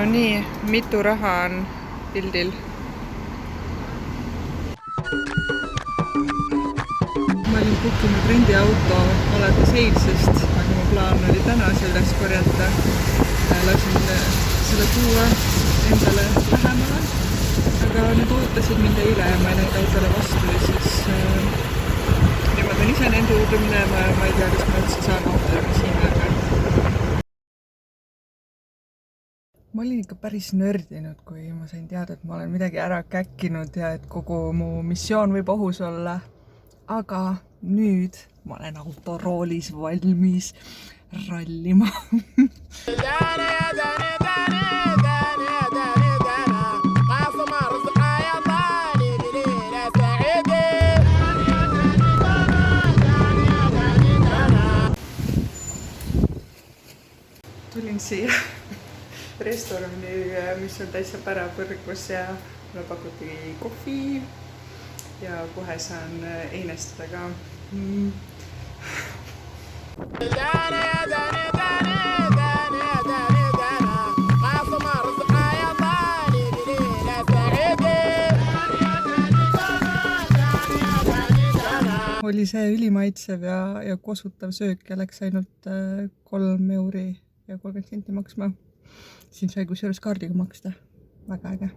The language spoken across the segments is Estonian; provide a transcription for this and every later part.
No nii, mitu raha on pildil? Ma olin kukkinud rendiauto alates eilsest, aga mu plaan oli täna see üles korjata. Lasin seda tuua endale lähemale, aga nad ootasid mind eile ja ma ei läinud autole vastu ja siis ma pean ise nende juurde minema ja ma ei tea, kas ma üldse saan autoga siin aega. Ma olin ikka päris nördinud, kui ma sain teada, et ma olen midagi ära käkkinud ja et kogu mu missioon võib ohus olla. Aga nüüd ma olen autoroolis valmis rallima. Tulin siia restorani, mis on täitsa pärapõrgus ja mulle pakuti kohvi ja kohe saan einestada ka. Oli see ülimaitsev ja kosutav söök ja läks ainult 3 euri ja 30 senti maksma. Siin sai kusjuures kaardiga maksta. Väga äge.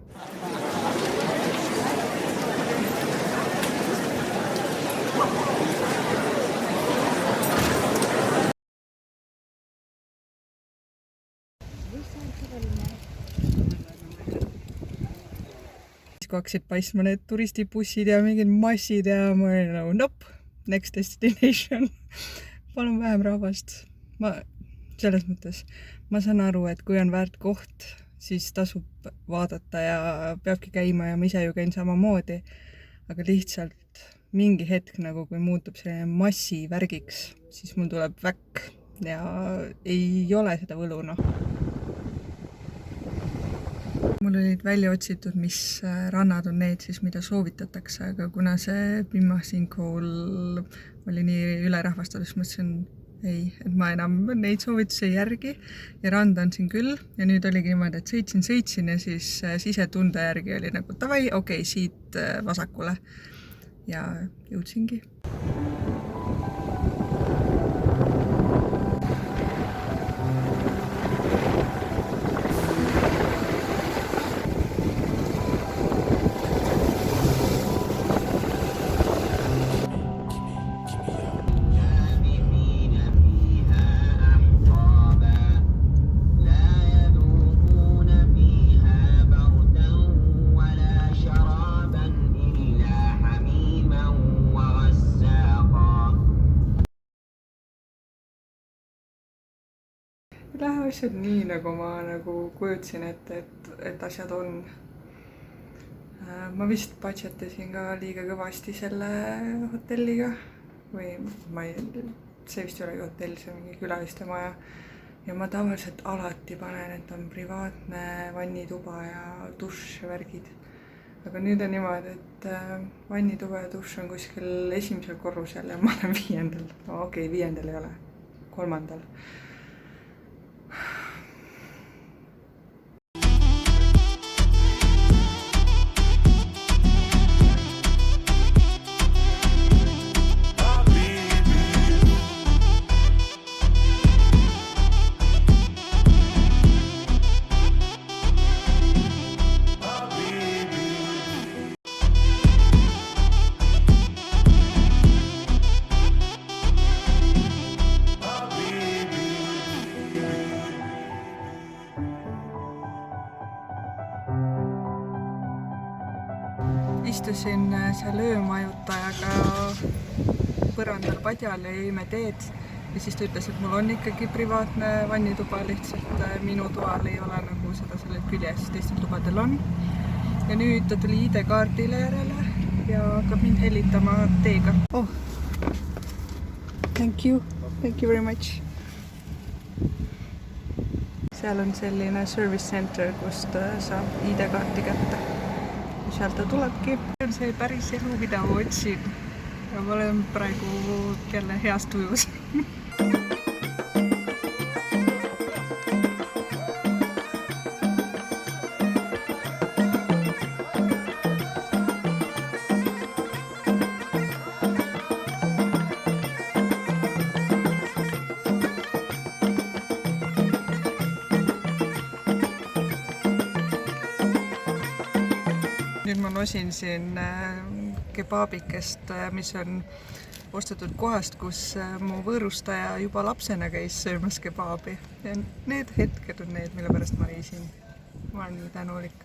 Kui hakkasid paistma need turistibussid ja mingid massid ja ma olin nagu nope, next destination. Palun vähem rahvast. Selles mõttes ma saan aru, et kui on väärt koht, siis tasub vaadata ja peabki käima ja ma ise ju käin samamoodi. Aga lihtsalt mingi hetk, nagu kui muutub selline massivärgiks, siis mul tuleb väkk ja ei ole seda võlu, noh. Mul olid välja otsitud, mis rannad on need siis, mida soovitatakse, aga kuna see Pimahsinkool oli nii ülerahvastatud, siis mõtlesin, ei, et ma enam neid soovitusi järgi ja randa on siin küll ja nüüd oligi niimoodi, et sõitsin ja siis sisetunde järgi oli nagu tavai, okei, siit vasakule ja jõudsingi. Lähe asjad nii, nagu ma kujutasin, et asjad on. Ma vist budgetisin ka liiga kõvasti selle hotelliga või see vist ei olegi hotell, see on mingi külaliste maja ja ma tavaliselt alati panen, et on privaatne vannituba ja dušš ja värgid. Aga nüüd on niimoodi, et vannituba ja dušš on kuskil 1. korrusel ja ma olen 5. Okei, 5. ei ole, 3. Istusin seal öömajutajaga põrandal padjal ja jõime teed ja siis ta ütles, et mul on ikkagi privaatne vannituba, lihtsalt minu toal ei ole nagu seda selle küljes, teistel tubadel on. Ja nüüd ta tuli ID-kaardile järele ja hakkab mind helitama teega. Oh, thank you very much. Seal on selline service center, kust saab ID-kaarti kätte. Sealt ta tulebki. See on see päris elu, mida ma otsin. Ja ma olen praegu jälle heas tujus. nosin siin kebaabikest, mis on ostetud kohast, kus mu võõrustaja juba lapsena käis söömas kebaabi. Ja need hetked on need, mille pärast ma reisin. Ma olen nii tänulik.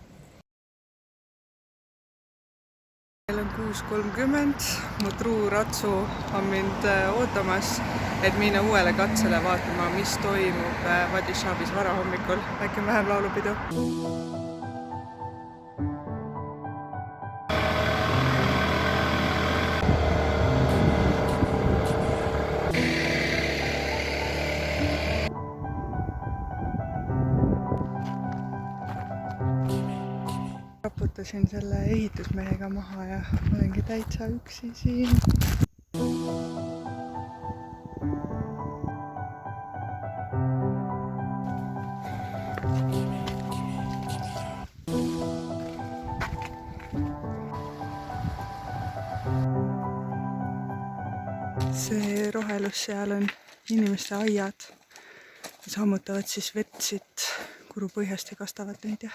Meil on 6.30, mu truu Ratsu on mind ootamas, et minna uuele katsele vaatama, mis toimub Vadishabis varahommikul. Äkki on vähem laulupidu. Raputasin selle ehitusmehega maha ja olengi täitsa üksi siin. See rohelus seal on inimeste aiad. Sammutavad siis vett siit kuru põhjast ja kastavad neid ja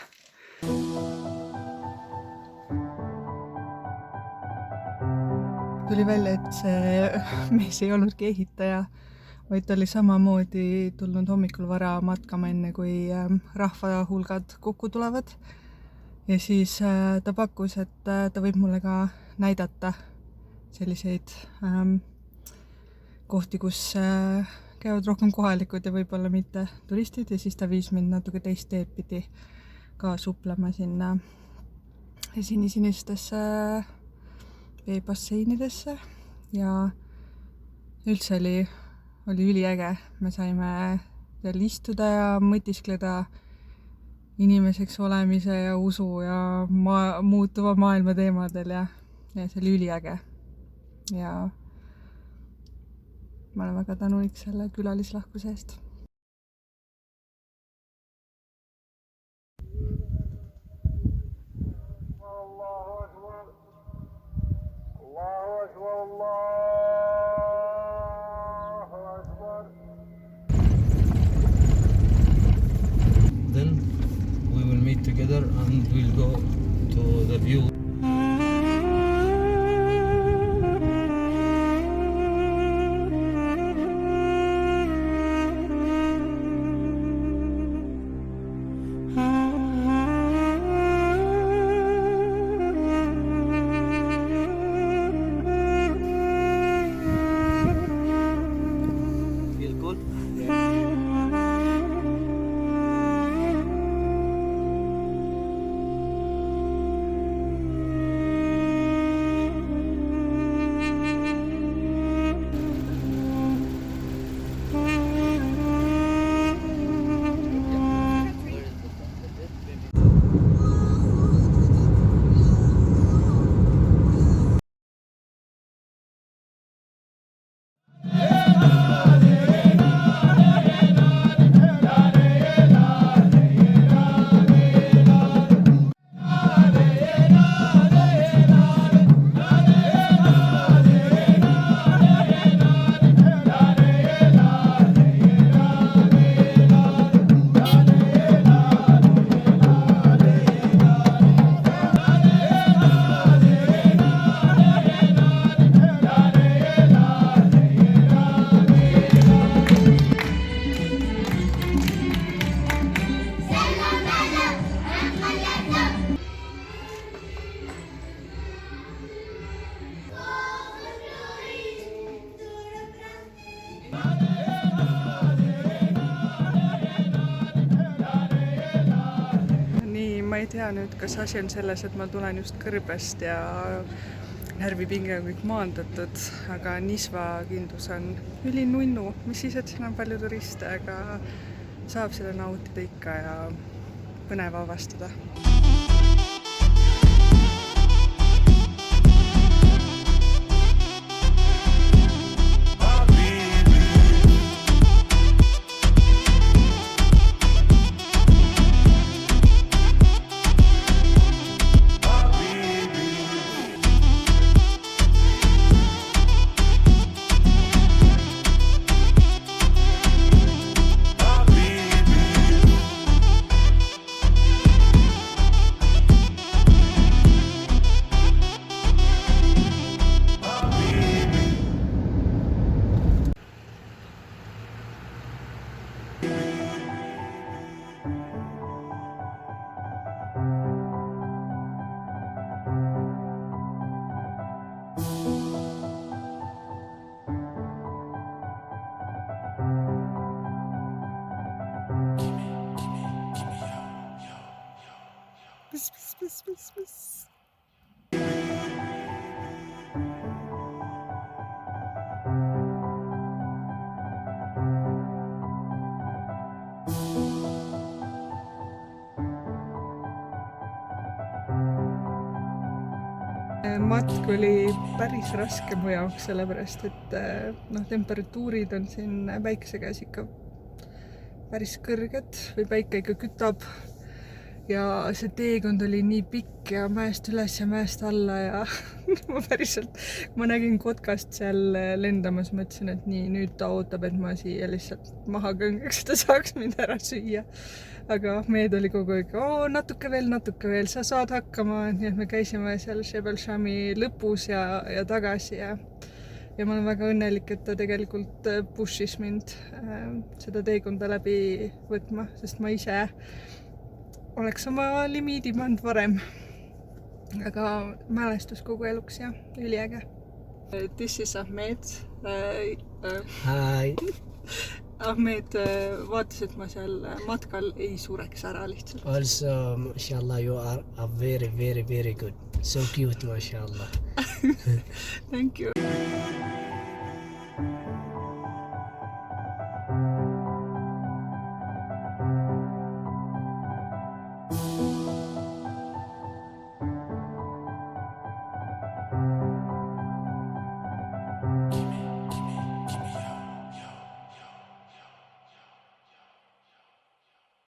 tuli välja, et see mees ei olnudki ehitaja, vaid ta oli samamoodi tulnud hommikul vara matkama enne, kui rahvahulgad kokku tulevad. Ja siis ta pakkus, et ta võib mulle ka näidata selliseid kohti, kus käivad rohkem kohalikud ja võib-olla mitte turistid. Ja siis ta viis mind natuke teist teed pidi ka suplema sinna sinistesse basseinidesse ja üldse oli üliäge. Me saime seal istuda ja mõtiskleda inimeseks olemise ja usu ja muutuva maailma teemadel ja see oli üliäge. Ja ma olen väga tänulik selle külalislahkuse eest. Then we will meet together and we'll go to the view. Ma ei tea nüüd, kas asi on selles, et ma tulen just kõrbest ja närvipinge on kõik maandatud, aga Nisva kindlus on ülinunnu, mis siis, et siin on palju turiste, aga saab selle nautida ikka ja põnev avastada. Matk oli päris raske mu jaoks, sellepärast et temperatuurid on siin päikese käes ikka päris kõrged või päike ikka kütab. Ja see teekond oli nii pikk ja mäest üles ja mäest alla ja ma päriselt, kui ma nägin kotkast seal lendamas, mõtlesin, et nii, nüüd ta ootab, et ma siia lihtsalt maha kõngaks, ta saaks mind ära süüa. Aga Ahmed oli kogu aeg, natuke veel, sa saad hakkama, nii et me käisime seal Jebel Shami lõpus ja tagasi ja ma olen väga õnnelik, et ta tegelikult push'is mind seda teekonda läbi võtma, sest ma ise oleks oma limiidi pannud varem. Aga mälestus kogu eluks ja üliäge. This is Ahmed. Hi. Ahmed vaatas, et ma seal matkal ei sureks ära lihtsalt. Also, mashallah, you are very, very, very good. So cute, mashallah. Thank you.